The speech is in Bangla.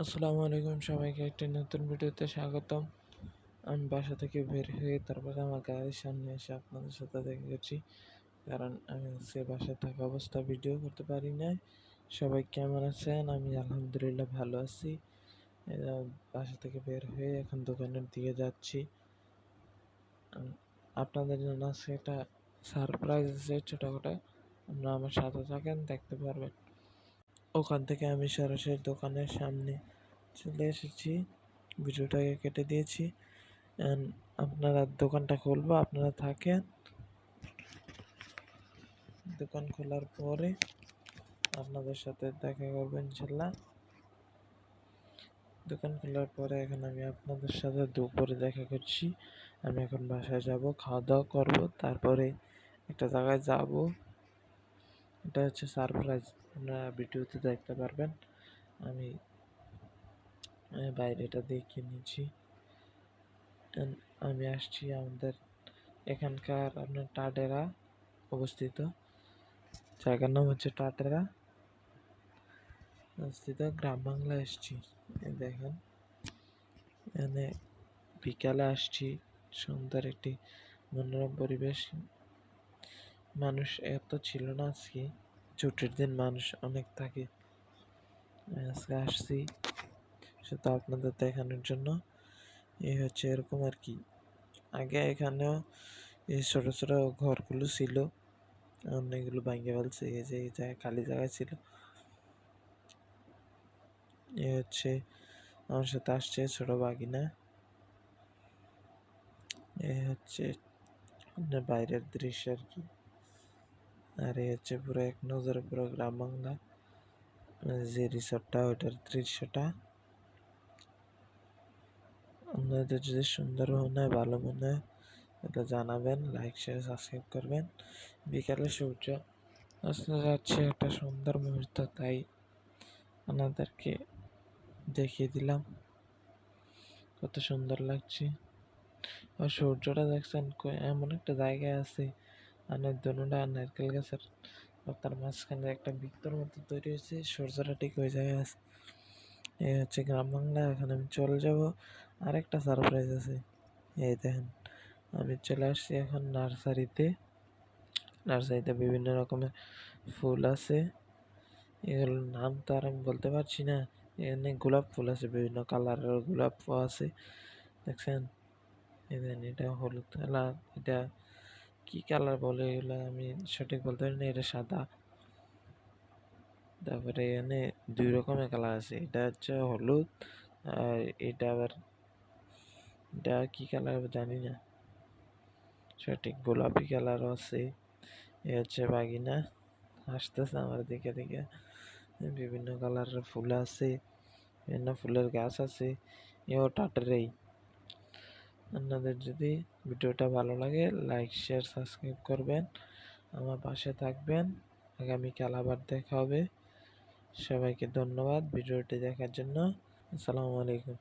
আসসালামু আলাইকুম সবাইকে একটি নতুন ভিডিওতে স্বাগতম। আমি বাসা থেকে বের হয়ে তারপরে আমার গাড়ির সামনে এসে আপনাদের সাথে দেখা গেছি, কারণ আমি সে বাসায় থাকা অবস্থা ভিডিও করতে পারি নাই। সবাই কেমন আছেন? আমি আলহামদুলিল্লাহ ভালো আছি। বাসা থেকে বের হয়ে এখন দোকানের দিকে যাচ্ছি। আপনাদের জন্য আছে একটা সারপ্রাইজ আছে ছোটখাটো, আপনারা আমার সাথে থাকেন, দেখতে পারবেন। ওখান থেকে আমি সরাসরি দোকানের সামনে চলে এসেছি, ভিডিওটাকে কেটে দিয়েছি। আপনারা দোকানটা খুলবো, আপনারা থাকেন। দোকান খোলার পরে আপনাদের সাথে দেখা করবেন ইনশাল্লাহ। দোকান খোলার পরে এখন আমি আপনাদের সাথে দুপুরে দেখা করছি। আমি এখন বাসায় যাব, খাওয়া দাওয়া করবো, তারপরে একটা জায়গায় যাব। এটা হচ্ছে সারপ্রাইজ, আপনারা ভিডিওতে দেখতে পারবেন। আমি বাইরেটা দেখে নিয়েছি। আমি আসছি আমাদের এখানকার আপনার টাটেরা অবস্থিত, জায়গার নাম হচ্ছে টাটেরা অবস্থিত, গ্রাম বাংলা এসছি। দেখেন এখানে বিকালে আসছি, সুন্দর একটি মনোরম পরিবেশ। মানুষ এত ছিল না আজকে, ছুটির দিন মানুষ অনেক থাকে। আজকে আসছি শুধু আপনাদের দেখানোর জন্য। এই হচ্ছে এরকম আর কি। আগে এখানেও এই ছোট ছোট ঘরগুলো ছিল, অনেকগুলো ভাঙে ফেলছে। এই যে এই জায়গায় খালি জায়গা ছিল। এ হচ্ছে আমার সাথে আসছে ছোট বাগিনা। এ হচ্ছে বাইরের দৃশ্য আর কি। আর এই হচ্ছে পুরো এক নজরে পুরো গ্রাম বাংলা, যে রিসোর্টটা ওইটার দৃশ্যটা। আপনাদের যদি সুন্দর মনে হয়, ভালো মনে হয়, তাহলে জানাবেন, লাইক শেয়ার সাবস্ক্রাইব করবেন। বিকালে সূর্য অস্ত যাচ্ছে, একটা সুন্দর মুহূর্ত, তাই আপনাদেরকে দেখিয়ে দিলাম কত সুন্দর লাগছে। আর সূর্যটা দেখছেন এমন একটা জায়গায় আছে, মানে দোনোটা নারকেল গাছের পাতার মাঝখানে একটা বৃত্তর মতো তৈরি হয়েছে, সূর্যটা ঠিক ওই জায়গায় আছে। এই হচ্ছে গ্রাম বাংলা। এখন আমি চলে যাব, আরেকটা সারপ্রাইজ আছে। এই দেখেন, আমি চলে আসছি এখন নার্সারিতে। নার্সারিতে বিভিন্ন রকমের ফুল আছে, এগুলোর নাম তো আর আমি বলতে পারছি না। এখানে গোলাপ ফুল আছে, বিভিন্ন কালারের গোলাপ ফুল আছে, দেখছেন? এটা হলুদ কালার, এটা কি কালার বলে এগুলো আমি সঠিক বলতে পারি না। এটা সাদা, তারপরে এখানে দুই রকমের কালার আছে, এটা হচ্ছে হলুদ, আর এটা আবার এটা কি কালার জানি না সঠিক, গোলাপি কালারও আছে। এ হচ্ছে বাগিনা, আসতেছে আমার দিকে দিকে। বিভিন্ন কালারের ফুল আছে, বিভিন্ন ফুলের গাছ আছে। এও টাটারেই। আপনাদের যদি ভিডিওটা ভালো লাগে, লাইক শেয়ার সাবস্ক্রাইব করবেন, আমার পাশে থাকবেন। আগামীকাল আবার দেখা হবে। সবাইকে ধন্যবাদ ভিডিওটি দেখার জন্য। আসসালামু আলাইকুম।